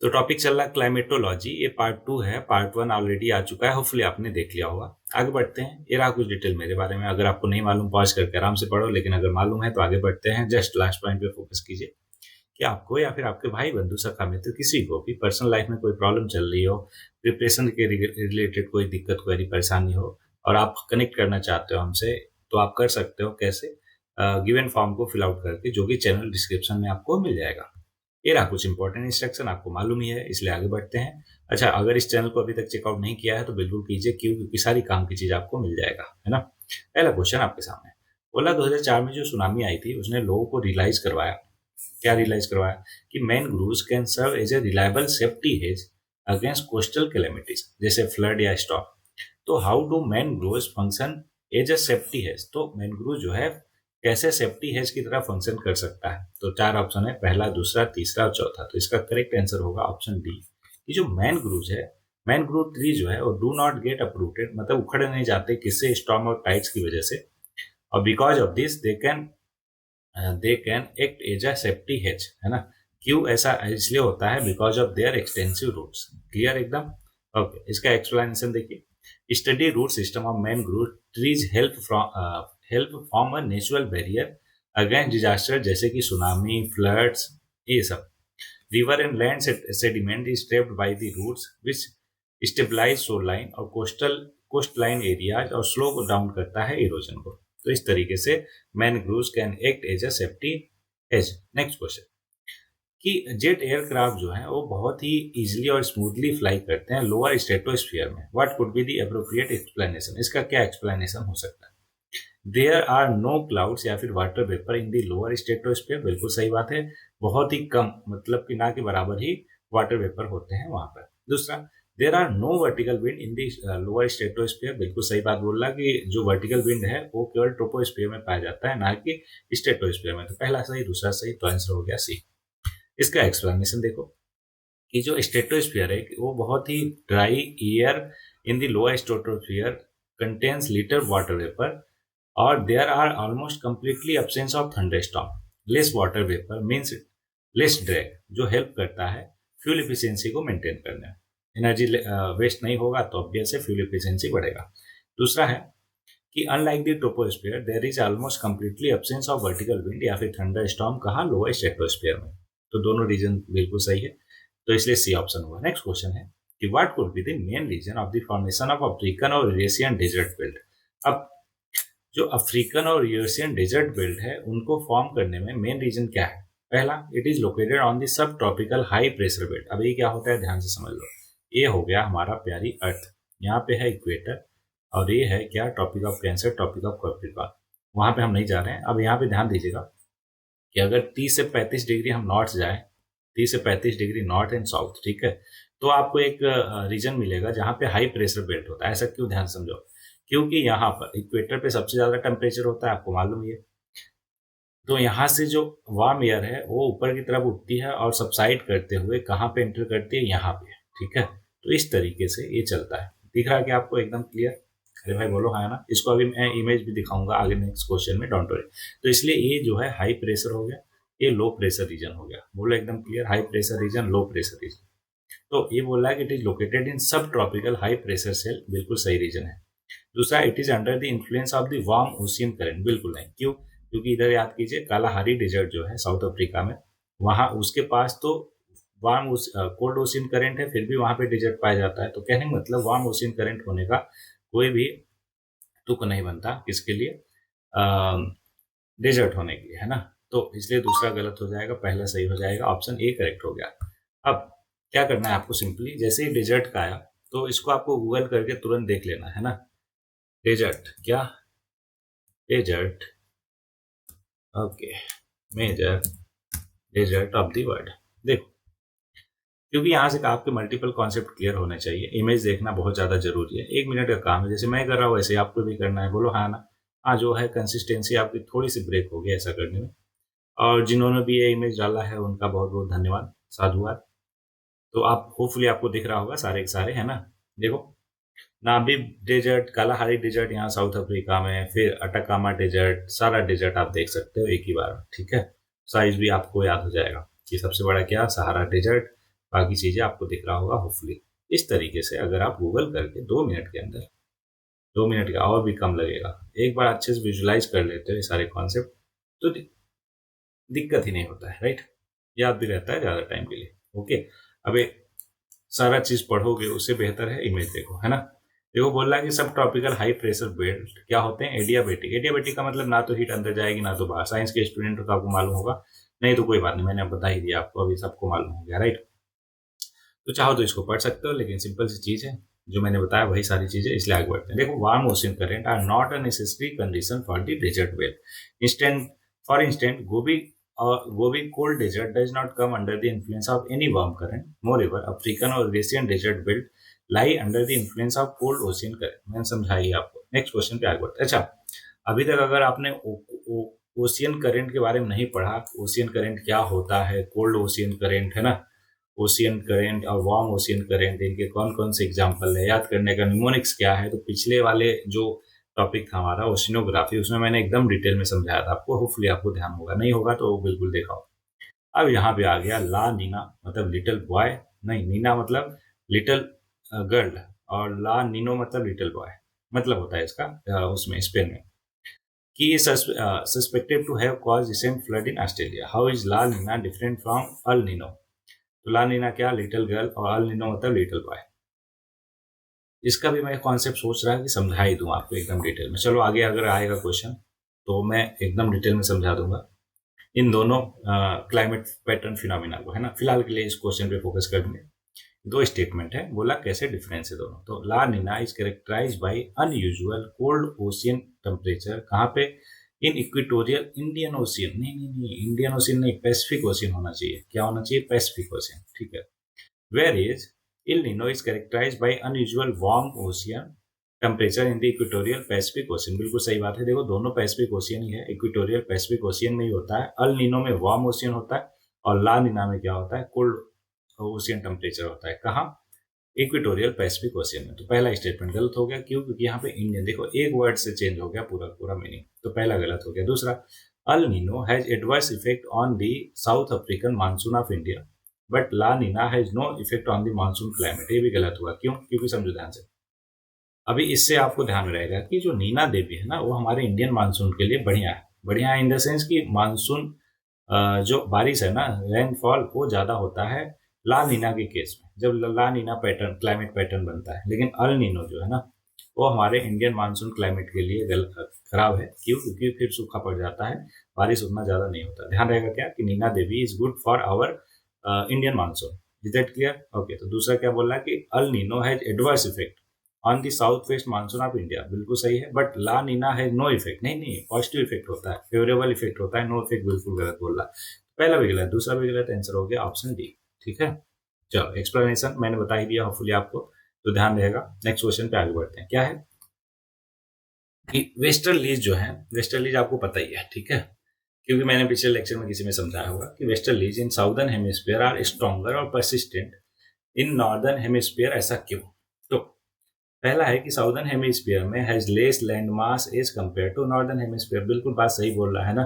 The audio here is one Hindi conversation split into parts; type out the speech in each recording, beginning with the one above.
तो टॉपिक चल रहा क्लाइमेटोलॉजी, ये पार्ट 2 है। पार्ट 1 ऑलरेडी आ चुका है, होपफुली आपने देख लिया होगा। आगे बढ़ते हैं। ये रहा कुछ डिटेल मेरे बारे में। अगर आपको नहीं मालूम पॉज करके आराम से पढ़ो, लेकिन अगर मालूम है तो आगे बढ़ते हैं। जस्ट लास्ट पॉइंट पे फोकस कीजिए कि आपको या फिर आपके भाई बंधु सखा मित्र किसी को भी पर्सनल लाइफ में कोई प्रॉब्लम चल रही हो, प्रिपरेशन के रिलेटेड कोई दिक्कत, कोई परेशानी हो और आप कनेक्ट करना चाहते हो हमसे, तो आप कर सकते हो। कैसे? गिवन फॉर्म को फिल आउट करके, जो कि चैनल डिस्क्रिप्शन में आपको मिल जाएगा। ये रहा कुछ इंपॉर्टेंट इंस्ट्रक्शन, आपको मालूम ही है, इसलिए आगे बढ़ते हैं। अच्छा, अगर इस चैनल को अभी तक चेकआउट नहीं किया है तो बिल्कुल कीजिए, क्यों? क्योंकि सारी काम की चीज आपको मिल जाएगा, है ना। पहला क्वेश्चन आपके सामने बोला, 2004 में जो सुनामी आई थी उसने लोगों को रियलाइज करवाया। क्या रियलाइज करवाया? कि mangroves can serve as a reliable safety hedge against coastal calamities, जैसे फ्लड या स्टॉर्म। तो how do mangroves function as a safety hedge? तो मैनग्रोव जो है कैसे सेफ्टी हेज की तरह फंक्शन कर सकता है? तो 4 ऑप्शन है, पहला, दूसरा, तीसरा और चौथा। तो इसका करेक्ट आंसर होगा ऑप्शन डी। कि जो मैनग्रोव्स है, मैनग्रोव ट्री जो है वो डू नॉट गेट अपरूटेड, मतलब उखड़ नहीं जाते किससे? स्टॉर्म और टाइड्स की वजह से। और because of this they can act as a safety hedge, है ना। क्यों ऐसा इसलिए होता है? Because of their extensive roots. Clear एकदम? ओके, इसका एक्सप्लेनेशन देखिए। Study root system of mangrove trees help form a natural barrier against disaster, जैसे कि सुनामी, फ्लड्स, ये सब। River and land sediment is trapped by the roots which stabilise shoreline और कोस्ट लाइन एरियाज और स्लो डाउन करता है इरोजन को। तो इस तरीके से mangroves can act as a safety edge. Next question, कि जेट एयरक्राफ्ट जो है वो बहुत ही इजीली और स्मूथली फ्लाई करते हैं लोअर स्ट्रेटोस्फीयर में। What could be the appropriate explanation? इसका क्या एक्सप्लेनेशन हो सकता है? देयर आर नो क्लाउड्स या फिर water vapour in the lower stratosphere. बिल्कुल सही बात है, बहुत ही कम, मतलब कि ना के बराबर ही वाटर वेपर होते हैं वहां पर। दूसरा, there are no vertical wind in the lower stratosphere. बिल्कुल सही बात बोल रहा कि जो वर्टिकल विंड है वो केवल ट्रोपोस्फीयर में पाया जाता है, ना कि स्ट्रेटोस्फीयर में। तो पहला सही, दूसरा सही, तो आंसर हो गया सी। इसका एक्सप्लेनेशन देखो, कि जो स्ट्रेटोस्फीयर है वो बहुत ही dry air in the lower stratosphere contains little water vapour और there are almost completely absence of thunderstorm. Less water vapour means less drag, जो हेल्प करता है फ्यूल एफिशिएंसी को मेंटेन करने में। एनर्जी वेस्ट नहीं होगा तो ऑब्वियस है फ्यूल एफिशिएंसी बढ़ेगा। दूसरा है कि unlike the troposphere there is almost completely absence of vertical wind या फिर थंडर स्टॉर्म, कहाँ? लोअर स्ट्रेटोस्फीयर में। तो दोनों रीजन बिल्कुल सही है, तो इसलिए सी ऑप्शन हुआ। नेक्स्ट क्वेश्चन है कि what could be the main reason of the formation of African और यूरेशियन डेजर्ट बेल्ट? अब जो अफ्रीकन और यूरेशियन डेजर्ट बेल्ट है उनको फॉर्म करने में मेन रीजन क्या है? पहला, it is located on the sub tropical high pressure belt. अब ये क्या होता है, ध्यान से समझ लो। ये हो गया हमारा प्यारी अर्थ, यहाँ पे है इक्वेटर, और ये है क्या? Tropic of Cancer, Tropic of Capricorn. वहां पे हम नहीं जा रहे हैं। अब यहाँ पे ध्यान दीजिएगा कि अगर 30 से 35 डिग्री हम नॉर्थ जाए, 30 से 35 डिग्री नॉर्थ एंड साउथ, ठीक है, तो आपको एक रीजन मिलेगा जहाँ पे हाई प्रेशर बेल्ट होता है। ऐसा क्यों? ध्यान समझो। क्योंकि यहाँ पर इक्वेटर पे सबसे ज्यादा टेम्परेचर होता है, आपको मालूम ही है। तो यहाँ से जो वार्म एयर है वो ऊपर की तरफ उठती है और सबसाइड करते हुए कहाँ पे एंटर करती है? यहाँ पे, ठीक है। तो इस तरीके से ये चलता है। दिख रहा है कि आपको एकदम क्लियर? अरे भाई बोलो हाँ ना। इसको अभी मैं इमेज भी दिखाऊंगा आगे नेक्स्ट क्वेश्चन में, डोंट वरी। तो इसलिए ये जो है हाई प्रेशर हो गया, ये लो प्रेशर रीजन हो गया। बोलो एकदम clear, high pressure region, low pressure region. तो ये बोल रहा है कि इट इज लोकेटेड इन सब ट्रॉपिकल हाई प्रेशर सेल, बिल्कुल सही रीजन है। दूसरा, it is under the influence of the warm ocean current. बिल्कुल नहीं। क्यों? क्योंकि इधर याद कीजिए, कालाहारी डिजर्ट जो है साउथ अफ्रीका में, वहां उसके पास तो वार्म कोल्ड ओशियन करंट है, फिर भी वहां पे डिजर्ट पाया जाता है। तो कहने का मतलब वार्म ओशियन करंट होने का कोई भी तुक नहीं बनता किसके लिए? डेजर्ट होने के लिए, है ना। तो इसलिए दूसरा गलत हो जाएगा, पहला सही हो जाएगा, ऑप्शन ए करेक्ट हो गया। अब क्या करना है आपको? सिंपली जैसे ही डेजर्ट का आया तो इसको आपको गूगल करके तुरंत देख लेना है ना। डेजर्ट क्या? Desert, okay, major desert of the world. देखो, क्योंकि यहाँ से आपके मल्टीपल कॉन्सेप्ट क्लियर होने चाहिए, इमेज देखना बहुत ज्यादा जरूरी है। 1 मिनट का काम है, जैसे मैं कर रहा हूँ वैसे आपको भी करना है। बोलो हाँ ना। हाँ, जो है कंसिस्टेंसी आपकी थोड़ी सी ब्रेक हो गई ऐसा करने में। और जिन्होंने भी ये इमेज डाला है उनका बहुत बहुत धन्यवाद, साधुवाद। तो आप होपफुली आपको दिख रहा होगा सारे के सारे, है ना। देखो, नामिब डेजर्ट, कालाहारी डेजर्ट यहाँ साउथ अफ्रीका में, फिर अटाकामा डेजर्ट, सारा डेजर्ट आप देख सकते हो एक ही बार में, ठीक है। साइज भी आपको याद हो जाएगा कि सबसे बड़ा क्या? सहारा डेजर्ट, बाकी चीजें आपको दिख रहा होगा होपफुली। इस तरीके से अगर आप गूगल करके 2 मिनट के अंदर, 2 मिनट का और भी कम लगेगा, एक बार अच्छे से विजुलाइज कर लेते हो ये सारे कॉन्सेप्ट, तो दिक्कत ही नहीं होता है, राइट। याद भी रहता है ज्यादा टाइम के लिए। ओके, अब सारा चीज पढ़ोगे उससे बेहतर है इमेज देखो, है ना। देखो बोल रहा है कि सब ट्रॉपिकल हाई प्रेशर बेल्ट क्या होते हैं, एडियाबेटिक। एडियाबेटिक का मतलब ना तो हीट अंदर जाएगी ना तो बाहर। साइंस के स्टूडेंट को आपको मालूम होगा, नहीं तो कोई बात नहीं, मैंने बता ही दिया आपको, अभी सबको मालूम हो गया, राइट। तो चाहो तो इसको पढ़ सकते हो, लेकिन सिंपल सी चीज है, जो मैंने बताया वही सारी चीजें, इसलिए आगे बढ़ते हैं। देखो, warm ocean current are not a necessary condition for the desert well. Instant for instant Gobi cold desert does not come under the influence of any warm current. Moreover, African और Eurasian desert belt lie under the influence of cold ocean current. मैंने समझाई आपको। नेक्स्ट क्वेश्चन पे आगे बढ़ते हैं। अच्छा, अभी तक अगर आपने ओशियन करंट के बारे में नहीं पढ़ा, ओशियन करंट क्या होता है, कोल्ड ओशियन करंट है ना, ओशियन करंट और वार्म ओशियन करंट, इनके कौन कौन से एग्जाम्पल है, याद करने का निमोनिक्स क्या है, तो पिछले वाले जो टॉपिक था हमारा ओशिनोग्राफी, उसमें मैंने एकदम डिटेल में समझाया था आपको, होपफुली आपको ध्यान होगा, नहीं होगा तो बिल्कुल देखा। अब यहाँ पे आ गया ला नीना, मतलब लिटिल बॉय, नहीं नीना मतलब लिटिल गर्ल, और ला नीनो मतलब लिटिल बॉय, मतलब होता है इसका उसमें स्पेन में, कि suspected to have cause recent flood in Australia. How is La Nina different from El Nino. तो ला नीना क्या, लिटिल गर्ल, और अल नीनो मतलब लिटिल बॉय। इसका भी मैं कॉन्सेप्ट सोच रहा कि समझा ही दूं आपको एकदम डिटेल में। चलो आगे अगर आएगा क्वेश्चन तो मैं एकदम डिटेल में समझा दूंगा इन दोनों क्लाइमेट पैटर्न फिनोमिना को, है ना। फिलहाल के लिए इस क्वेश्चन पे फोकस करेंगे। दो स्टेटमेंट है, बोला कैसे डिफरेंस है दोनों। तो La Nina is characterize by unusual cold ocean temperature, कहाँ पे, इन इक्वेटोरियल इंडियन ओशियन, नहीं इंडियन ओशियन नहीं, पैसिफिक ओशियन होना चाहिए। क्या होना चाहिए, पैसिफिक ओशियन, ठीक है। Where is El Nino is characterize by unusual warm ocean temperature in the equatorial Pacific Ocean. बिल्कुल सही बात है, देखो दोनों पैसिफिक ओशियन ही है, इक्वेटोरियल पैसिफिक ओशियन में ही होता है, अल नीनो में वार्म ओशियन होता है, और ला नीना में क्या होता है, कोल्ड ओशियन टेम्परेचर होता है। कहाँ, इक्वेटोरियल पैसिफिक ओशियन में। तो पहला स्टेटमेंट गलत हो गया, क्यों, क्योंकि यहाँ पे इंडियन, देखो एक वर्ड से चेंज हो गया पूरा पूरा मीनिंग, तो पहला गलत हो गया। दूसरा, El Nino has adverse effect on the South African monsoon of India, but La Nina has no effect on the monsoon climate. ये भी गलत हुआ, क्यों, क्योंकि समझो ध्यान से, अभी इससे आपको ध्यान रहेगा कि जो नीना देवी है ना, वो हमारे इंडियन मानसून के लिए बढ़िया है। बढ़िया है इन द सेंस कि मानसून जो बारिश है ना, रेनफॉल, वो ज्यादा होता है ला नीना के केस में, जब ला नीना पैटर्न क्लाइमेट पैटर्न बनता है। लेकिन अल नीनो जो है ना, वो हमारे इंडियन मानसून क्लाइमेट के लिए खराब है। क्यों, क्योंकि फिर सूखा पड़ जाता है, बारिश उतना ज्यादा नहीं होता। ध्यान रहेगा क्या कि नीना देवी is good for our Indian monsoon. Is that clear? Okay, तो दूसरा क्या बोल रहा है कि El Nino has adverse effect on the south west monsoon of India. बिल्कुल सही है, बट ला नीना है नो इफेक्ट। नहीं, पॉजिटिव इफेक्ट होता है, फेवरेबल इफेक्ट होता है, नो इफेक्ट बिल्कुल गलत बोल रहा है। पहला भी गलत, दूसरा भी गलत, आंसर हो गया ऑप्शन डी, ठीक है। चलो, एक्सप्लेनेशन मैंने बता ही दिया होपफुली आपको, तो ध्यान रहेगा। नेक्स्ट क्वेश्चन पे आगे बढ़ते हैं। क्या है कि वेस्टर्लीज जो है, वेस्टर्लीज आपको पता ही है, ठीक है, क्योंकि मैंने पिछले लेक्चर में किसी में समझाया होगा कि westerlies in southern hemisphere are stronger और परसिस्टेंट इन नॉर्दर्न हेमिस्फीयर। ऐसा क्यों? तो पहला है कि साउदर्न हेमिस्फीयर में has less land mass as compare to northern hemisphere. बिल्कुल बात सही बोल रहा है ना,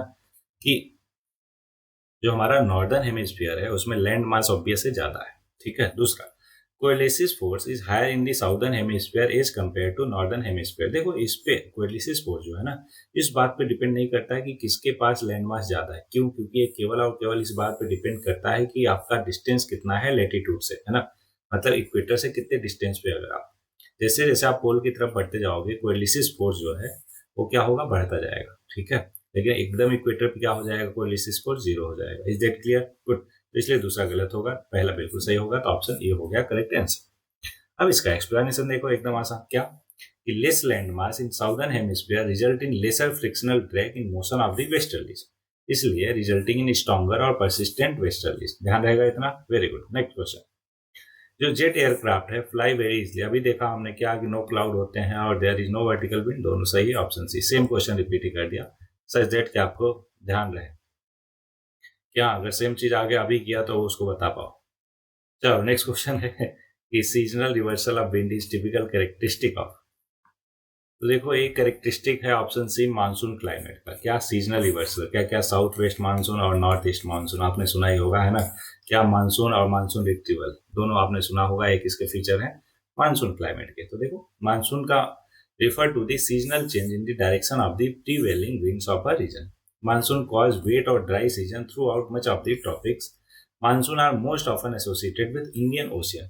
कि जो हमारा नॉर्दर्न हेमिस्फीयर है उसमें लैंड मास ऑब्वियसली ज्यादा है, ठीक है। दूसरा, Coriolis force is higher in the southern hemisphere as compare to northern hemisphere. देखो इस पे कोएलिसिस फोर्स जो है ना, इस बात पे डिपेंड नहीं करता है कि किसके पास लैंड मास ज्यादा है। क्यों, क्योंकि ये केवल और केवल इस बात पे डिपेंड करता है कि आपका डिस्टेंस कितना है लेटीट्यूड से, है ना, मतलब इक्वेटर से कितने डिस्टेंस पे। अगर आप जैसे जैसे आप पोल की तरफ बढ़ते जाओगे, कोएलिसिस फोर्स जो है वो क्या होगा, बढ़ता जाएगा, ठीक है। लेकिन एकदम इक्वेटर पे क्या हो जाएगा, कोएलिसिस फोर्स जीरो हो जाएगा। Is that clear? गुड। तो इसलिए दूसरा गलत होगा, पहला बिल्कुल सही होगा, तो ऑप्शन ए हो गया करेक्ट आंसर। अब इसका एक्सप्लेनेशन देखो, एकदम आसान। क्या कि less land mass in southern hemisphere result in laser frictional drag in motion of the westerlies, इसलिए रिजल्टिंग इन स्ट्रॉन्गर और परसिस्टेंट वेस्टर्लीज। ध्यान रहेगा इतना, वेरी गुड। नेक्स्ट क्वेश्चन, जो जेट एयरक्राफ्ट है फ्लाई वेरी इजली, अभी देखा हमने क्या कि नो क्लाउड होते हैं और there is no vertical wind, दोनों सही है, option C. Same question repeat ही कर दिया, सच दैट कि आपको ध्यान रहे, क्या अगर सेम चीज आगे अभी किया तो उसको बता पाओ। चलो नेक्स्ट क्वेश्चन है कि seasonal reversal of wind is typical characteristic of. तो देखो एक कैरेक्टरिस्टिक है ऑप्शन सी मानसून क्लाइमेट का, क्या सीजनल रिवर्सल, क्या क्या साउथ वेस्ट मानसून और नॉर्थ ईस्ट मानसून आपने सुना ही होगा, है ना। क्या मानसून और मानसून रिट्रीवल दोनों आपने सुना होगा, एक इसके फीचर है मानसून क्लाइमेट के। तो देखो मानसून का refer to the seasonal change in the direction of the prevailing winds of a region. Monsoon cause wet और dry season throughout much of the tropics. Monsoon are most often associated with Indian Ocean.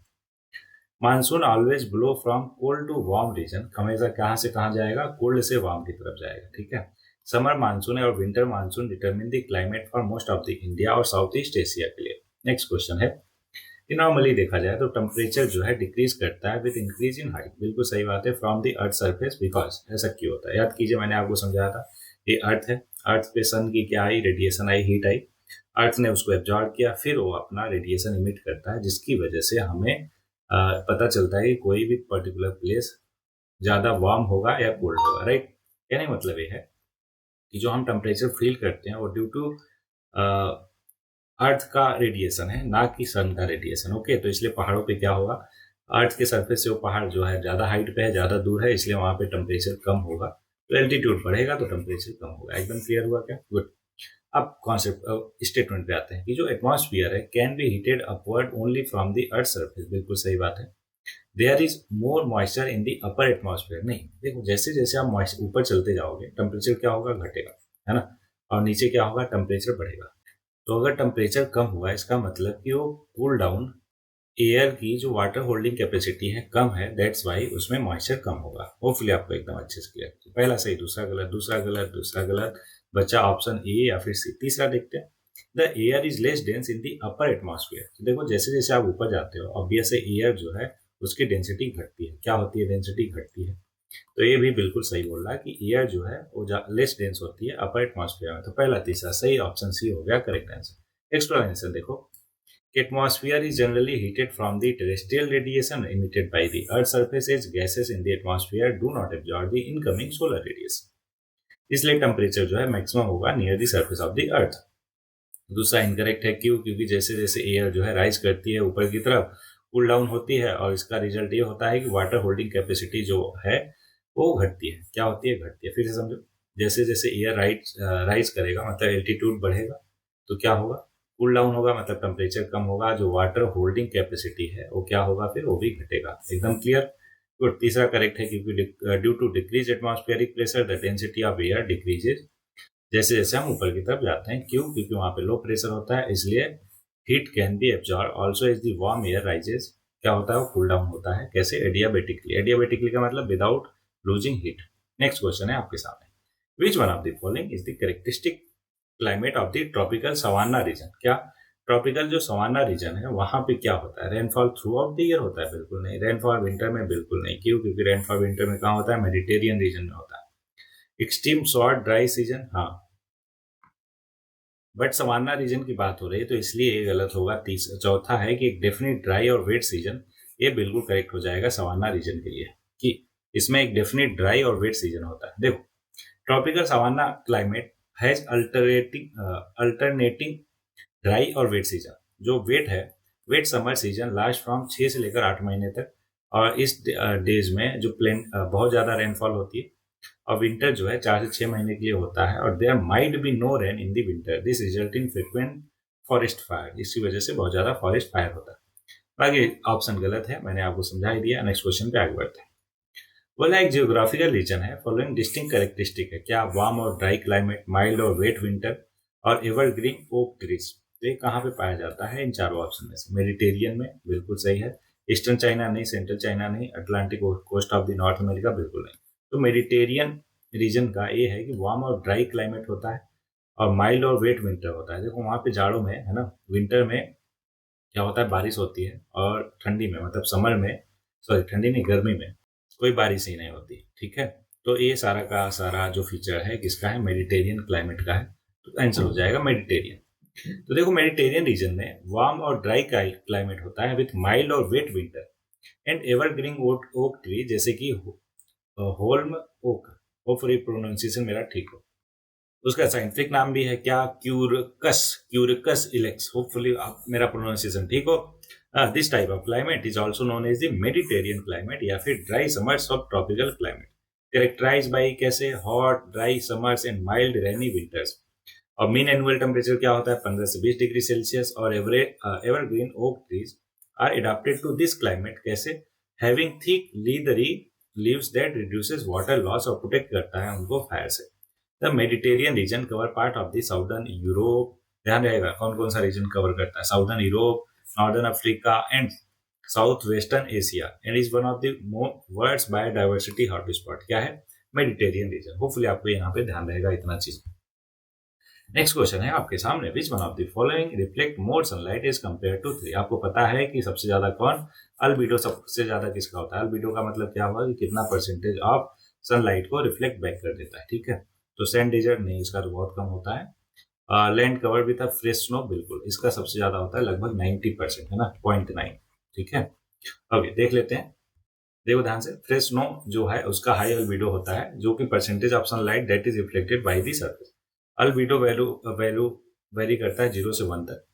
Monsoon always blow from cold to warm region, हमेशा कहाँ से कहाँ जाएगा, कोल्ड से वार्म की तरफ जाएगा, ठीक है। समर मानसून और winter monsoon determine the climate for most of the India और साउथ ईस्ट एशिया के लिए। नेक्स्ट क्वेश्चन है कि नॉर्मली देखा जाए तो टेम्परेचर जो है डिक्रीज करता है विद इंक्रीज इन हाइट। बिल्कुल सही बात है, from the earth surface, because ऐसा क्यों होता है, याद कीजिए मैंने आपको समझाया था, ये अर्थ है, अर्थ पे सन की क्या आई, रेडिएशन आई, हीट आई, अर्थ ने उसको एब्जॉर्ब किया, फिर वो अपना रेडिएशन इमिट करता है, जिसकी वजह से हमें पता चलता है कि कोई भी पर्टिकुलर प्लेस ज़्यादा वार्म होगा या कोल्ड होगा, राइट। कहने का मतलब ये है कि जो हम टेम्परेचर फील करते हैं वो ड्यू टू अर्थ का रेडिएशन है, ना कि सन का रेडिएशन, ओके। तो इसलिए पहाड़ों पे क्या होगा, अर्थ के सरफेस से वो पहाड़ जो है ज़्यादा हाइट पे है, ज़्यादा दूर है, इसलिए वहाँ पे टेम्परेचर कम होगा, तो एल्टीट्यूड बढ़ेगा तो टेम्परेचर कम होगा। एकदम क्लियर हुआ क्या, गुड। अब कॉन्सेप्ट स्टेटमेंट पे आते हैं कि जो एटमॉस्फेयर है can be heated upward only from the earth surface. बिल्कुल सही बात है। There is more moisture in the upper atmosphere. नहीं, देखो जैसे जैसे आप ऊपर चलते जाओगे टेम्परेचर क्या होगा, घटेगा, है ना, और नीचे क्या होगा, टेम्परेचर बढ़ेगा। तो अगर टेम्परेचर कम हुआ इसका मतलब कि वो कूल डाउन एयर की जो वाटर होल्डिंग कैपेसिटी है कम है, दैट्स वाई उसमें मॉइस्चर कम होगा। होपफुली आपको एकदम अच्छे से क्लियर। तो पहला सही, दूसरा गलत, दूसरा गलत, दूसरा गलत, बच्चा ऑप्शन ए या फिर सी। तीसरा देखते हैं, the air is less dense in the upper atmosphere. तो देखो जैसे जैसे आप ऊपर जाते हो ऑब्वियस एयर जो है उसकी डेंसिटी घटती है। क्या होती है, डेंसिटी घटती है। तो ये भी बिल्कुल सही बोल रहा है कि एयर जो है वो लेस डेंस होती है अपर एटमॉस्फेयर में। तो पहला तीसरा सही, ऑप्शन सी हो गया करेक्ट आंसर। एक्सप्लेनेशन देखो, atmosphere is generally heated from the terrestrial radiation emitted by the Earth's surface as gases in the atmosphere do not absorb the incoming solar radiation. इसलिए टेम्परेचर जो है मैक्सिमम होगा near the surface of the earth. दूसरा इनकरेक्ट है, क्यों, क्योंकि जैसे जैसे एयर जो है राइज करती है ऊपर की तरफ, कूल डाउन होती है, और इसका रिजल्ट ये होता है कि वाटर होल्डिंग कैपेसिटी जो है वो घटती है। क्या होती है, घटती है। फिर से समझो, जैसे जैसे एयर राइज करेगा मतलब एल्टीट्यूड बढ़ेगा, तो क्या होगा, कूल डाउन होगा, मतलब टेम्परेचर कम होगा, जो वाटर होल्डिंग कैपेसिटी है वो क्या होगा, फिर वो भी घटेगा। एकदम क्लियर, गुड। तीसरा करेक्ट है, क्योंकि due to decrease atmospheric pressure the density of air decreases. जैसे जैसे हम ऊपर की तरफ जाते हैं, क्यों, क्योंकि वहां पे लो प्रेशर होता है, इसलिए heat can be absorb also as the warm air rises. क्या होता है, वो कूल डाउन होता है। कैसे, एडियाबेटिकली। एडियाबेटिकली का मतलब without losing heat. Next question है आपके सामने, which one of the following is the characteristic climate of the tropical savanna region. क्या ट्रॉपिकल जो सवाना रीजन है वहां पे क्या होता है, rainfall throughout the year होता है? बिल्कुल नहीं। रेनफॉल विंटर में बिल्कुल नहीं। क्यों, क्योंकि रेनफॉल विंटर में कहाँ होता है, मेडिटेरियन रीजन में होता है। एक्सट्रीम शॉर्ट ड्राई सीजन, हाँ, बट सवाना रीजन की बात हो रही है तो इसलिए ये गलत होगा। तीसरा, चौथा है कि एक डेफिनेट ड्राई और वेट सीजन, ये बिल्कुल करेक्ट हो जाएगा सवाना रीजन के लिए, कि इसमें एक डेफिनेट ड्राई और वेट सीजन होता है। देखो tropical savanna climate has alternating dry और वेट सीजन। जो वेट है, wet summer season last from 6 से लेकर 8 महीने तक, और इस डेज में जो प्लेन बहुत ज़्यादा रेनफॉल होती है, और विंटर जो है 4 से 6 महीने के लिए होता है, और there might be no rain in the winter, this result in frequent forest fire. इसकी वजह से बहुत ज़्यादा फॉरेस्ट फायर होता है। बाकी ऑप्शन गलत है, मैंने आपको समझा ही दिया। नेक्स्ट क्वेश्चन पे आगे बढ़ते हैं। बोला एक जियोग्राफिकल रीजन है, फॉलोइंग डिस्टिंक्ट कैरेक्टरिस्टिक है। क्या वार्म और ड्राई क्लाइमेट, माइल्ड और वेट विंटर, और एवरग्रीन ओक ट्रीज। तो ये कहाँ पे पाया जाता है इन चारों ऑप्शन में से? मेडिटेरियन में, बिल्कुल सही है। ईस्टर्न चाइना नहीं, सेंट्रल चाइना नहीं, Atlantic coast of the North America, बिल्कुल नहीं। तो मेडिटेरियन रीजन का ये है कि वार्म और ड्राई क्लाइमेट होता है, और माइल्ड और वेट विंटर होता है। देखो वहाँ पे जाड़ों में, है ना, विंटर में क्या होता है, बारिश होती है, और ठंडी में मतलब समर में, सॉरी ठंडी नहीं, गर्मी में कोई बारिश ही नहीं होती, ठीक है। तो ये सारा का सारा जो फीचर है किसका है, मेडिटेरियन क्लाइमेट का है। तो आंसर हो जाएगा मेडिटेरियन। तो देखो मेडिटेरियन रीजन में वार्म और ड्राई क्लाइमेट होता है विथ माइल्ड और wet winter and evergreen oak tree, जैसे कि होल्म ओक। होपफुली प्रोनाउंसिएशन मेरा ठीक हो। उसका साइंटिफिक नाम भी है क्या, क्यूरकस, क्यूरकस इलेक्स। होपफुली आप मेरा प्रोनाउंसिएशन ठीक हो। This type of climate is also known as the Mediterranean climate, या फिर dry summer subtropical climate. Characterize by कैसे hot dry summers and mild rainy winters. और मीन एनुअल टेम्परेचर क्या होता है 15 से 20 डिग्री सेल्सियस। और evergreen oak trees are adapted to this climate कैसे, having thick leathery leaves that reduces water loss और प्रोटेक्ट करता है उनको फायर से। The Mediterranean region cover part of the southern Europe. ध्यान रहेगा कौन कौन सा रीजन कवर करता है, southern Europe, northern Africa and south western Asia and is one of the world's biodiversity hotspot. क्या है, मेडिटेरियन रीजन। होपफुली आपको यहाँ पे ध्यान रहेगा इतना चीज। नेक्स्ट क्वेश्चन है आपके सामने, which one of the following reflect more sunlight as compare to 3। आपको पता है कि सबसे ज्यादा कौन, अल्बिडो सबसे ज्यादा किसका होता है। अल्बिडो का मतलब क्या हुआ कि कितना परसेंटेज ऑफ सनलाइट को रिफ्लेक्ट बैक कर देता है। ठीक है, तो सैंड डेजर्ट नहीं, इसका तो बहुत कम होता है। लैंड कवर भी था फ्रेश स्नो, बिल्कुल इसका सबसे ज्यादा होता है लगभग 90% है ना, 0.9। ठीक है, ओके देख लेते हैं। देखो ध्यान से, फ्रेश स्नो जो है उसका हाई अल्बिडो होता है जो कि percentage of sunlight that is reflected by the surface. Albedo value value vary करता है 0 से 1 तक।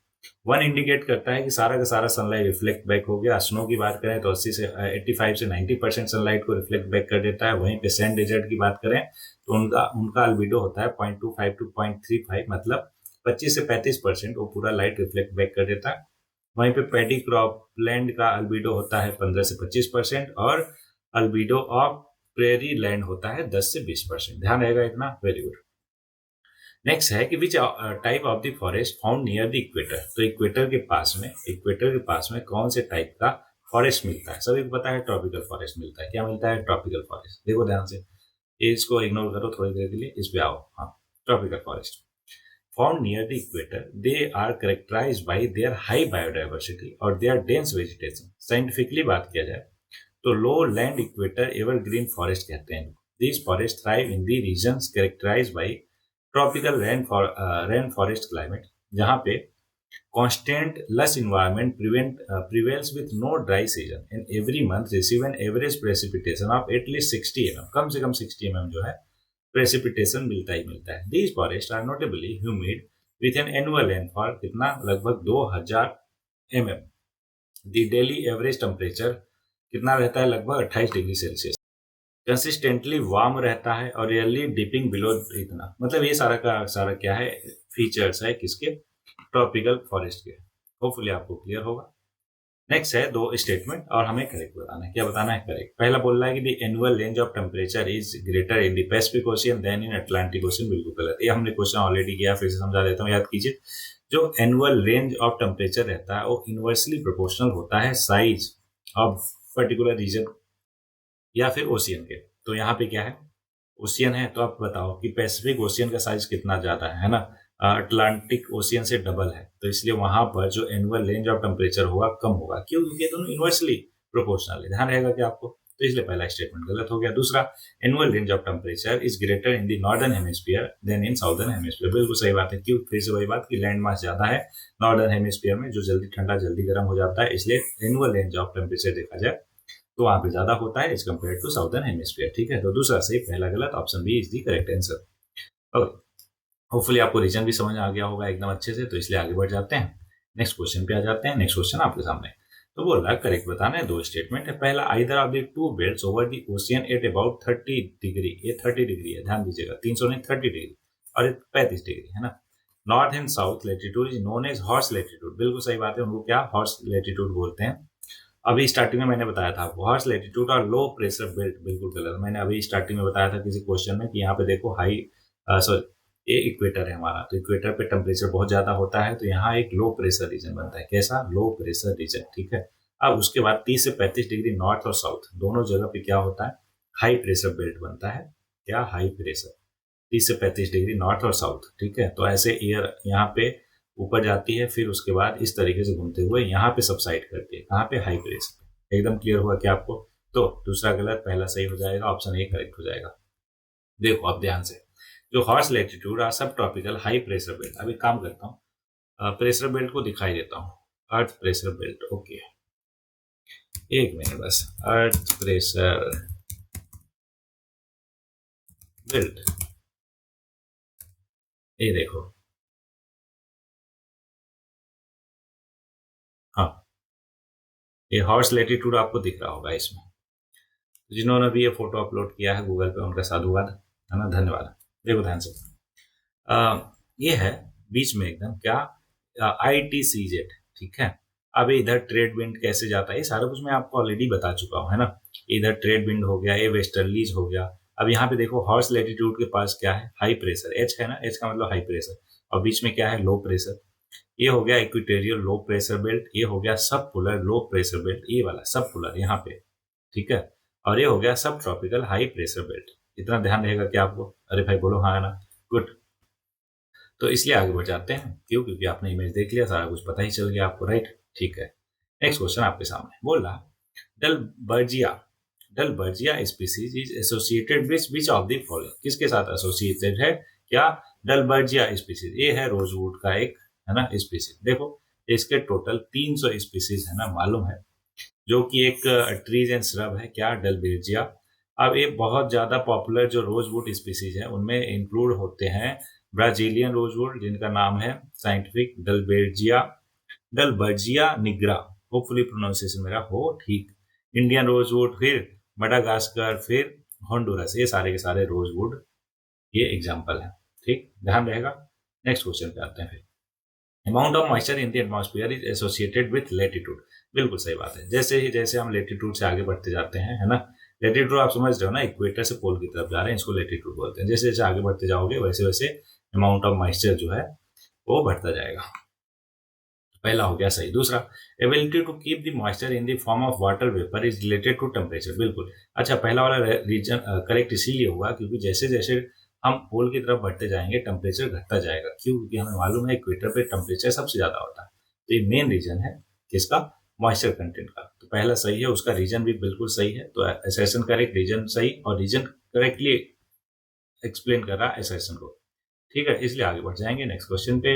1 इंडिकेट करता है कि सारा का सारा सनलाइट रिफ्लेक्ट बैक हो गया। स्नो की बात करें तो 80 से 85 से 90% सनलाइट को रिफ्लेक्ट बैक कर देता है। वहीं पे सैंड डेजर्ट की बात करें तो उनका उनका अल्बिडो होता है 0.25 टू 0.35, मतलब 25 से 35% वो पूरा लाइट रिफ्लेक्ट बैक कर देता है। वहीं पे पैडी क्रॉपलैंड का अल्बिडो होता है 15 से 25% और अल्बिडो ऑफ प्रेरी लैंड होता है 10 से 20%। ध्यान रहेगा इतना, वेरी गुड। नेक्स्ट है कि which type of the forest found near the equator. तो इक्वेटर के पास में कौन से टाइप का फॉरेस्ट मिलता है। सभी को पता है ट्रॉपिकल फॉरेस्ट मिलता है। क्या मिलता है, ट्रॉपिकल फॉरेस्ट। देखो ध्यान से, इसको इग्नोर करो थोड़ी देर के लिए, इस पे आओ। हाँ, tropical forest found near the equator, they are characterized by their high biodiversity और देयर डेंस वेजिटेशन। साइंटिफिकली बात किया जाए तो low land equator evergreen forest कहते हैं। This forest thrive in the regions characterized by tropical rain forest climate, जहाँ पे constant lush environment prevails with no dry season and every month receive an average precipitation of at least 60 mm। कम से कम 60 mm जो है प्रेसिपिटेशन मिलता ही मिलता है। These forests are notably humid with an annual rainfall कितना, लगभग 2000 mm। The daily average temperature कितना रहता है, लगभग 28 डिग्री सेल्सियस। कंसिस्टेंटली वार्म रहता है और रियरली डिपिंग बिलो इतना, मतलब ये सारा का सारा क्या है, फीचर्स है किसके, ट्रॉपिकल फॉरेस्ट के। होपफुली आपको क्लियर होगा। नेक्स्ट है दो स्टेटमेंट और हमें करेक्ट बताना है। क्या बताना है, करेक्ट। पहला बोल रहा है कि the annual range of temperature is greater in the Pacific Ocean than in Atlantic Ocean. बिल्कुल गलत, ये हमने क्वेश्चन ऑलरेडी किया, फिर से समझा देता हूँ, याद कीजिए। जो एनुअल रेंज ऑफ टेम्परेचर रहता है वो इनवर्सली प्रोपोर्शनल होता है साइज ऑफ पर्टिकुलर रीजन या फिर ओशियन के। तो यहाँ पे क्या है, ओशियन है, तो आप बताओ कि पैसिफिक ओशियन का साइज कितना ज्यादा है ना, अटलांटिक ओशियन से डबल है। तो इसलिए वहां पर जो एनुअल रेंज ऑफ टेम्परेचर होगा कम होगा। क्यों, क्योंकि ये दोनों इनवर्सली प्रोपोर्शनल है। ध्यान रहेगा कि आपको, तो इसलिए पहला स्टेटमेंट गलत हो गया। दूसरा, annual range of temperature is greater in the northern hemisphere than in southern hemisphere. बिल्कुल सही बात है। क्यों, फिर से वही बात कि लैंड मास ज्यादा है नॉर्दर्न हेमिस्फीयर में, जो जल्दी ठंडा जल्दी गर्म हो जाता है, इसलिए एनुअल रेंज ऑफ टेम्परेचर देखा जाए तो वहां पे ज्यादा होता है as compare to southern hemisphere. ठीक है, तो दूसरा सही, पहला गलत, option B is the correct answer. Okay, hopefully आपको रीजन भी समझ आ गया होगा एकदम अच्छे से, तो इसलिए आगे बढ़ जाते हैं। नेक्स्ट क्वेश्चन पे आ जाते हैं। नेक्स्ट क्वेश्चन आपके सामने, तो बोल रहा है करेक्ट बताना है। दो स्टेटमेंट है। पहला, either of the two belts over the ocean at about 30 degree. ये 30 डिग्री है, ध्यान दीजिएगा, 300 नहीं 30 डिग्री, और ये 35 डिग्री है ना। North and south latitude is known as horse latitude. बिल्कुल सही बात है, उनको क्या हॉर्स लेटीट्यूड बोलते हैं। अभी स्टार्टिंग में मैंने बताया था हॉर्स लेटीट्यूड और लो प्रेशर बेल्ट, बिल्कुल गलत। मैंने अभी स्टार्टिंग में बताया था किसी क्वेश्चन में कि यहाँ पे देखो हाई, सॉरी, ये इक्वेटर है हमारा, तो इक्वेटर पे टेम्परेचर बहुत ज्यादा होता है, तो यहाँ एक लो प्रेशर रीजन बनता है। कैसा, लो प्रेशर रीजन। ठीक है, अब उसके बाद 30 से 35 डिग्री नॉर्थ और साउथ दोनों जगह पे क्या होता है, हाई प्रेशर बेल्ट बनता है। क्या, हाई प्रेशर, 30 से 35 डिग्री नॉर्थ और साउथ। ठीक है, तो ऐसे एयर यहाँ पे ऊपर जाती है, फिर उसके बाद इस तरीके से घूमते हुए यहाँ पे सबसाइड करती है। कहाँ पे, हाई प्रेशर। एकदम क्लियर हुआ क्या आपको। तो दूसरा गलत, पहला सही हो जाएगा, ऑप्शन ए करेक्ट हो जाएगा। देखो अब ध्यान से, जो हॉर्स लेटीट्यूड और सब ट्रॉपिकल हाई प्रेशर बेल्ट, अभी काम करता हूँ, प्रेशर बेल्ट को दिखाई देता हूँ। अर्थ प्रेशर बेल्ट, ओके, एक मिनट बस। अर्थ प्रेशर बेल्ट, ये देखो, हाँ, ये हॉर्स लेटीट्यूड आपको दिख रहा होगा इसमें। जिन्होंने भी ये फोटो अपलोड किया है गूगल पे उनका साधुवाद, है ना, धन्यवाद। देखो ध्यान से, ये है बीच में एकदम क्या, ITCZ, ठीक है। अब इधर ट्रेड विंड कैसे जाता है ये सारा कुछ मैं आपको ऑलरेडी बता चुका हूँ, है ना। इधर ट्रेड विंड हो गया, ये वेस्टर्लीज हो गया। अब यहाँ पे देखो हॉर्स लेटीट्यूड के पास क्या है, हाई प्रेशर, एच है ना, एच का मतलब हाई प्रेशर, और बीच में क्या है, लो प्रेशर। ये हो गया इक्वेटोरियल लो प्रेशर बेल्ट, ये हो गया सब पोलर लो प्रेशर बेल्ट, ये वाला सब पोलर यहाँ पे, ठीक है। और ये हो गया सब ट्रॉपिकल हाई प्रेशर बेल्ट। इतना ध्यान रहेगा क्या आपको? अरे भाई बोलो हाँ, है ना, गुड। तो इसलिए आगे बढ़ जाते हैं, क्यों? क्योंकि आपने इमेज देख लिया, सारा कुछ पता ही चल गया आपको, राइट, ठीक है। नेक्स्ट क्वेश्चन आपके सामने बोल रहा, Dalbergia, Dalbergia species is associated with which of the following, किसके साथ एसोसिएटेड है क्या डलबर्जिया स्पीसीज? ये है रोजवुड का एक, है ना, स्पीसीज। देखो इसके टोटल 300 स्पीसीज है ना, मालूम है, जो कि एक ट्रीज एंड श्रब है क्या, डलबेजिया। अब ये बहुत ज्यादा पॉपुलर जो रोजवुड स्पीसीज है उनमें इंक्लूड होते हैं ब्राजीलियन रोजवुड, जिनका नाम है साइंटिफिक डलबेजिया, डलबर्जिया निग्रा, होपफुली प्रोनाउंसिएशन मेरा हो ठीक। इंडियन रोजवुड, फिर मडागास्कर, फिर होंडुरस, ये सारे के सारे रोजवुड ये एग्जाम्पल है, ठीक, ध्यान रहेगा। नेक्स्ट क्वेश्चन पे आते हैं फिर, amount of moisture in the atmosphere is associated with latitude. बिल्कुल सही बात है, जैसे ही जैसे हम लेटीट्यूड से आगे बढ़ते जाते हैं, है ना, लेटीट्यूड आप समझ रहे हो ना, इक्वेटर से पोल की तरफ जा रहे हैं, इसको लेटीट्यूड बोलते हैं। जैसे जैसे आगे बढ़ते जाओगे वैसे वैसे अमाउंट ऑफ मॉइस्चर जो है वो बढ़ता जाएगा। पहला हो गया सही। दूसरा, ability to keep the moisture in the form of water vapour is related to temperature. बिल्कुल, अच्छा, पहला वाला रीजन करेक्ट इसीलिए हुआ क्योंकि जैसे जैसे हम पोल की तरफ बढ़ते जाएंगे टेम्परेचर घटता जाएगा। क्यों? क्योंकि हमें मालूम है इक्वेटर पे टेम्परेचर सबसे ज्यादा होता है। तो ये मेन रीजन है किसका, मॉइस्चर कंटेंट का। तो पहला सही है, उसका रीजन भी बिल्कुल सही है। तो एसेशन करेक्ट, रीजन सही, और रीजन करेक्टली एक्सप्लेन कर रहा है एसेशन को, ठीक है। इसलिए आगे बढ़ जाएंगे नेक्स्ट क्वेश्चन पे।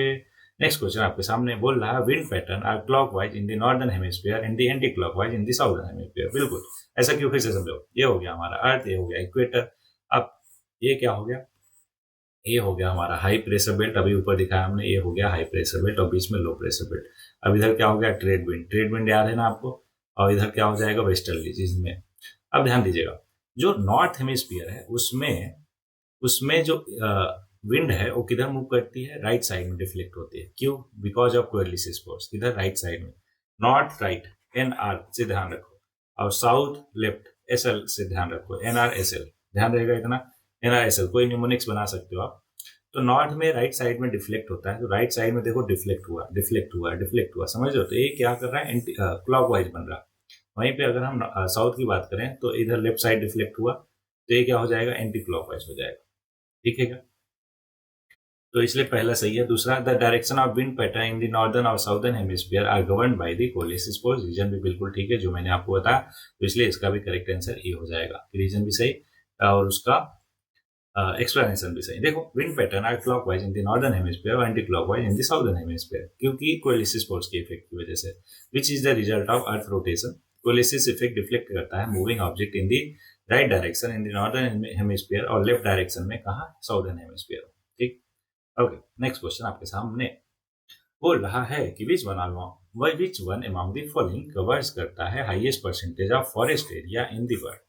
नेक्स्ट क्वेश्चन आपके सामने बोल रहा है, wind pattern are clockwise in the northern hemisphere and the anti clockwise in the southern hemisphere. बिल्कुल ऐसा क्यों, फिर से समझो। ये हो गया हमारा अर्थ, ये हो गया इक्वेटर। अब ये क्या हो गया, ये हो गया हमारा हाई प्रेशर बेल्ट, अभी ऊपर दिखाया हमने, ये हो गया हाई प्रेशर बेल्ट और बीच में लो प्रेशर बेल्ट। अब इधर क्या हो गया, ट्रेड विंड, ट्रेड विंड याद है ना आपको, और इधर क्या हो जाएगा, वेस्टर्ली, जिसमें अब ध्यान दीजिएगा, जो नॉर्थ हेमिस्फीयर है उसमें उसमें जो विंड है वो किधर मूव करती है, राइट साइड में डिफ्लेक्ट होती है। क्यों? बिकॉज ऑफ कोएलिसिस फोर्स, किधर, राइट साइड में। नॉर्थ राइट, NR से ध्यान रखो, और साउथ लेफ्ट, SL से ध्यान रखो, NRSL, ध्यान रहेगा इतना, NRSL, कोई न्यूमोनिक्स बना सकते हो आप। तो नॉर्थ में राइट साइड में डिफ्लेक्ट होता है, तो राइट साइड में देखो डिफ्लेक्ट हुआ, डिफ्लेक्ट हुआ, डिफ्लेक्ट हुआ, समझ लो। तो ये क्या कर रहा है, एंटी क्लॉकवाइज बन रहा। वहीं पे अगर हम साउथ की बात करें तो इधर लेफ्ट साइड डिफ्लेक्ट हुआ, तो ये क्या हो जाएगा, एंटी क्लॉकवाइज हो जाएगा, ठीक है क्या? तो इसलिए पहला सही है। दूसरा, the direction of wind pattern in the northern और southern hemisphere are govern by the Coriolis force. Reason भी बिल्कुल ठीक है जो मैंने आपको बताया, तो इसलिए इसका भी करेक्ट आंसर ये हो जाएगा। रीजन भी सही और उसका एक्सप्लेनेशन भी सही। देखो, wind pattern are clockwise in the northern hemisphere और anti clockwise in the southern hemisphere, क्योंकि कोएलिसिस फोर्स के इफेक्ट की वजह से, which is the result of earth rotation. Coriolis effect deflect करता है moving object in the right direction in the northern hemisphere और लेफ्ट डायरेक्शन में कहा, साउदर्न हेमिस्फीयर, ठीक। ओके, नेक्स्ट क्वेश्चन आपके सामने बोल रहा है कि which one among the following covers करता है highest percentage of forest area in the world.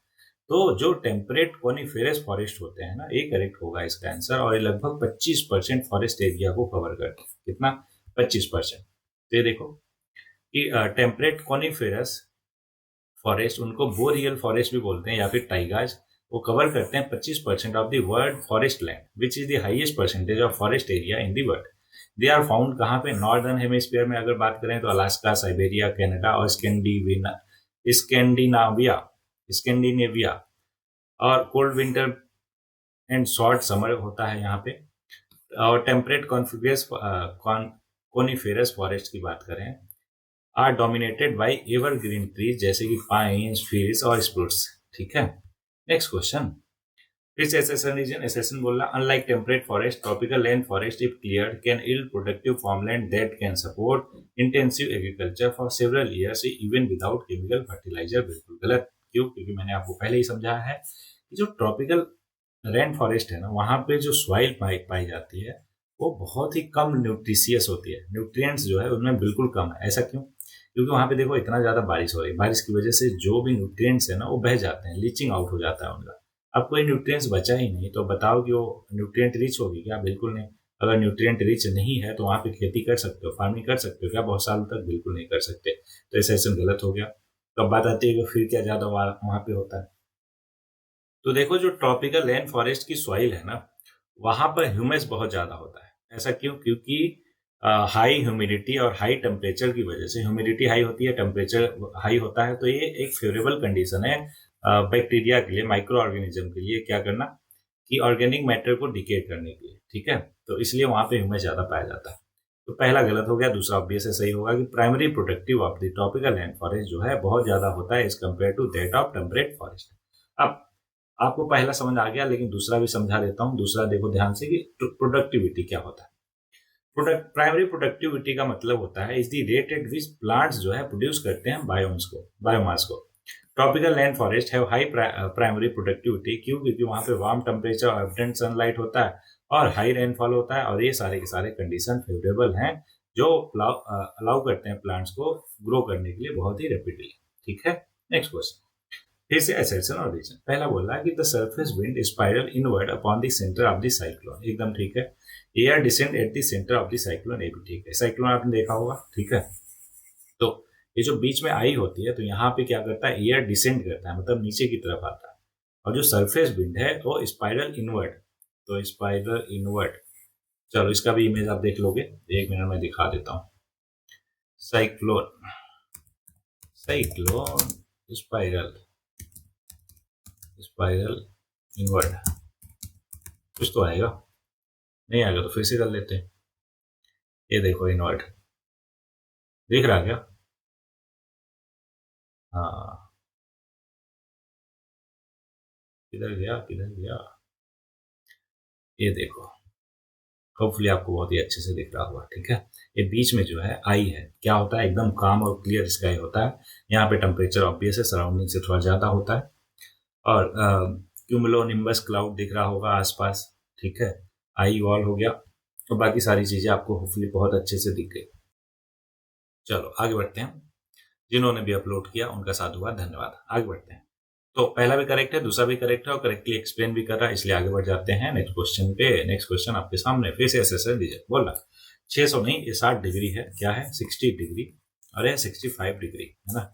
तो जो टेम्परेट कॉनिफेरस फॉरेस्ट होते हैं ना, ये करेक्ट होगा इसका आंसर, और ये लगभग 25% फॉरेस्ट एरिया को कवर करते हैं। कितना? 25%। तो ये देखो कि टेम्परेट कॉनिफेरस फॉरेस्ट, उनको बोरियल फॉरेस्ट भी बोलते हैं या फिर टाइगाज, वो कवर करते हैं 25% of the world forest land, which is the highest percentage of forest area in the world. They are found कहाँ पे, नॉर्दर्न हेमिस्फीयर में अगर बात करें तो अलास्का, साइबेरिया, कनाडा और स्कैंडिनाविया, स्कैंडिनेविया, और cold winter and short summer होता है यहाँ पे। और टेम्परेट कॉनिफेरस फॉरेस्ट की बात करें, are dominated by evergreen trees जैसे कि पाइन्स, फील्स और स्प्रूट्स, ठीक है। नेक्स्ट क्वेश्चन, फिर से एसेशन रीजन, एसेशन बोल रहा, unlike temperate forest, tropical land forest if cleared can yield productive farmland that can support intensive agriculture for several years even without chemical fertiliser. बिल्कुल गलत। क्यों? क्योंकि मैंने आपको पहले ही समझाया है कि जो ट्रॉपिकल रेन फॉरेस्ट है ना, वहां पे जो सॉइल पाई जाती है वो बहुत ही कम न्यूट्रिशियस होती है, न्यूट्रिएंट्स जो है उनमें बिल्कुल कम है। ऐसा क्यों? क्योंकि वहां पे देखो इतना ज्यादा बारिश हो रही है, बारिश की वजह से जो भी न्यूट्रिएंट्स है ना वो बह जाते हैं, लीचिंग आउट हो जाता है उनका। अब कोई न्यूट्रिएंट्स बचा ही नहीं, तो बताओ कि वो न्यूट्रिएंट रिच होगी क्या? बिल्कुल नहीं। अगर न्यूट्रिएंट रिच नहीं है तो वहां पे खेती कर सकते हो, फार्मिंग कर सकते हो क्या? बहुत साल तक बिल्कुल नहीं कर सकते। तो ऐसा ऐसा गलत हो गया। तो अब बात आती है कि फिर क्या ज्यादा वहां पे होता है। तो देखो जो ट्रॉपिकल रेन फॉरेस्ट की सॉइल है ना, वहां पर ह्यूमस बहुत ज्यादा होता है। ऐसा क्यों? क्योंकि हाई ह्यूमिडिटी और हाई टेम्परेचर की वजह से, ह्यूमिडिटी हाई होती है, टेम्परेचर हाई होता है, तो ये एक फेवरेबल कंडीशन है बैक्टीरिया के लिए, माइक्रो ऑर्गेनिज्म के लिए, क्या करना कि ऑर्गेनिक मैटर को डिकेट करने के लिए। ठीक है, तो इसलिए वहां पे ह्यूमस ज्यादा पाया जाता है। तो पहला गलत हो गया। दूसरा ऑब्वियस है सही होगा कि primary protective of the tropical rain forest जो है बहुत ज्यादा होता है as compare to that of temperate forest. अब आपको पहला समझ आ गया, लेकिन दूसरा भी समझा देता हूँ। दूसरा देखो ध्यान से कि प्रोडक्टिविटी क्या होता है। प्राइमरी प्रोडक्टिविटी का मतलब होता है is the rate at which plants जो है प्रोड्यूस करते हैं बायोमास को। Tropical land forest have high primary productivity. क्यों? क्योंकि वहां पे वार्म टेम्परेचर और एब्डेंट सनलाइट होता है और हाई रेनफॉल होता है, और ये सारे के सारे कंडीशन फेवरेबल हैं जो अलाउ करते हैं प्लांट्स को ग्रो करने के लिए बहुत ही रैपिडली। ठीक है, नेक्स्ट क्वेश्चन। फिर से असर्शन और रीजन। पहला बोल रहा है कि the surface wind spiral inward upon the centre of the cyclone. एकदम ठीक है। Air descend at the centre of the cyclone, ये भी ठीक है। साइक्लोन आपने देखा होगा। ठीक है, तो ये जो बीच में आई होती है, तो यहाँ पे क्या करता है, एयर डिसेंड करता है, मतलब नीचे की तरफ आता है। और जो सरफेस विंड है वो स्पाइरल इनवर्ड, तो स्पाइरल इनवर्ड। चलो इसका भी इमेज आप देख लोगे, एक मिनट में दिखा देता हूँ। Cyclone, cyclone spiral, spiral inward, कुछ तो आएगा, नहीं आएगा तो फिर से कर लेते हैं। ये देखो इनवर्ड, दिख रहा क्या? हाँ, किधर गया किधर गया, ये देखो। होपफुली आपको बहुत ही अच्छे से दिख रहा होगा। ठीक है, ये बीच में जो है आई है, क्या होता है, एकदम काम और क्लियर स्काई होता है। यहाँ पे टेम्परेचर ऑब्वियस है, सराउंडिंग से थोड़ा ज्यादा होता है, और क्यूमुलोनिम्बस क्लाउड दिख रहा होगा आसपास। ठीक है, आई वॉल हो गया, और बाकी सारी चीजें आपको होपफुली बहुत अच्छे से दिख गई। चलो आगे बढ़ते हैं। जिन्होंने भी अपलोड किया उनका साधुवाद, धन्यवाद। आगे बढ़ते हैं। तो पहला भी करेक्ट है, दूसरा भी करेक्ट है, और करेक्टली एक्सप्लेन भी कर रहा है, इसलिए आगे बढ़ जाते हैं नेक्स्ट क्वेश्चन पे। नेक्स्ट क्वेश्चन आपके सामने फिर से एसएसएल दीजिए। बोल रहा 600 नहीं, ये 60 डिग्री है। क्या है? 60 डिग्री, और ये 65 डिग्री है ना।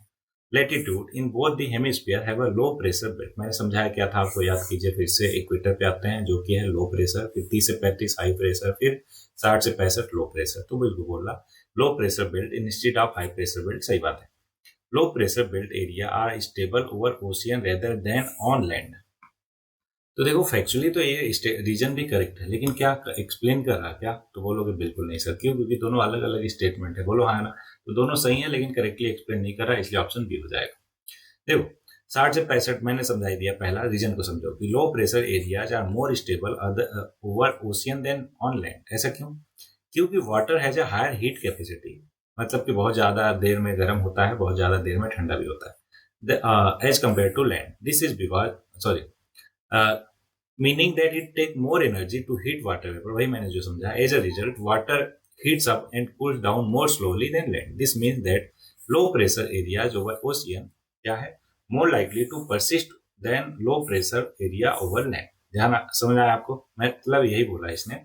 Latitude in both the hemisphere have a low pressure belt. मैंने समझाया क्या था आपको, याद कीजिए फिर से। इक्वेटर पे आते हैं जो कि है लो प्रेशर, फिर 30 से 35 हाई प्रेशर, फिर 60 से 65 लो प्रेशर। तो बिल्कुल बोल रहा low pressure belt instead of high pressure belt, सही बात है। Low pressure belt area are stable over ocean rather than on land. तो देखो फैक्चुअली तो ये रीजन भी करेक्ट है, लेकिन क्या एक्सप्लेन कर रहा क्या? तो बोलोगे बिल्कुल नहीं सर। क्यों? क्योंकि दोनों अलग अलग स्टेटमेंट है। बोलो हाँ ना, तो दोनों सही है, लेकिन करेक्टली एक्सप्लेन नहीं कर रहा, इसलिए ऑप्शन बी हो जाएगा। देखो 60 से 65 मैंने समझाई दिया, पहला रीजन को समझो कि low pressure areas are more stable over ocean than on land. ऐसा क्यों? क्योंकि water has a higher heat capacity, मतलब कि बहुत ज्यादा देर में गर्म होता है, बहुत ज्यादा देर में ठंडा भी होता है as compare to land. This is because, sorry, meaning that it take more energy to heat water vapour. वही मैंने जो समझा, as a result water heats up and cools down more slowly than land. This means that low pressure areas over ocean क्या है, more likely to persist than low pressure area over land. ध्यान समझ आया आपको? मतलब यही बोला इसने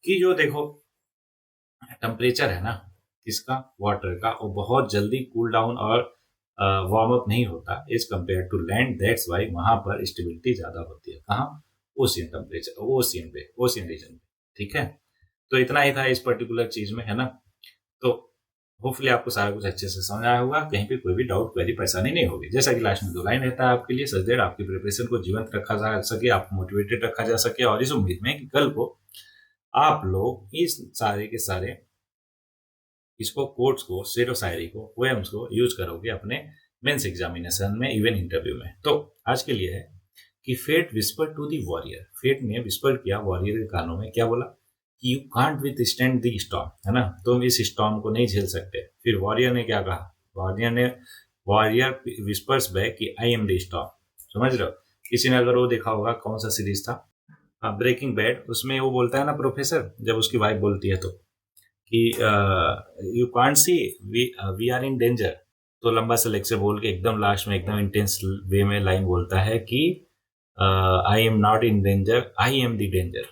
कि जो देखो टेम्परेचर है ना किसका, वाटर का, वो बहुत जल्दी कूल डाउन और वार्म अप नहीं होता as compare to land. That's why वहां पर स्टेबिलिटी ज्यादा होती है। कहाँ? ओशियन टेम्परेचर, ओशियन पे, ओशियन रीजन पे। ठीक है, तो इतना ही था इस पर्टिकुलर चीज में, है ना। तो होपफुली आपको सारा कुछ अच्छे से समझ आया होगा, कहीं पे कोई भी डाउट क्वेरी परेशानी नहीं होगी। जैसा कि लास्ट में 2 लाइन रहता है आपके लिए, सच दैट आपकी प्रिपरेशन को जीवंत रखा जा सके, आपको मोटिवेटेड रखा जा सके, और इस उम्मीद में कि कल को आप लोग इस सारे के सारे इसको, कोट्स को, शेर व शायरी को, पोएम्स को यूज करोगे अपने मेंस एग्जामिनेशन में, इवन इंटरव्यू में। तो आज के लिए है कि fate whisper to the warrior. Fate ने विस्पर किया वॉरियर के कानों में, क्या बोला कि you can't withstand the storm, है ना, तुम इस स्टॉर्म को नहीं झेल सकते। फिर वॉरियर ने क्या कहा? वॉरियर विस्पर्स बैक कि आई एम द स्टॉर्म। समझ रहे हो? किसी ने अगर वो देखा होगा, कौन सा सीरीज था, ब्रेकिंग बैड, उसमें वो बोलता है ना प्रोफेसर, जब उसकी वाइफ बोलती है तो कि you can't see we are in danger. तो लंबा सा लेक्चर बोल के एकदम लास्ट में एकदम इंटेंस वे में लाइन बोलता है कि I am not in danger, I am the danger.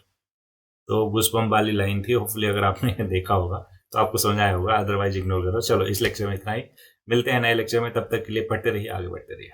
तो गुस्पम वाली लाइन थी। होपफुली अगर आपने देखा होगा तो आपको समझ आया होगा, अदरवाइज इग्नोर करो। चलो इस लेक्चर में इतना ही, मिलते हैं नए लेक्चर में, तब तक के लिए पढ़ते रहिए, आगे बढ़ते रहिए।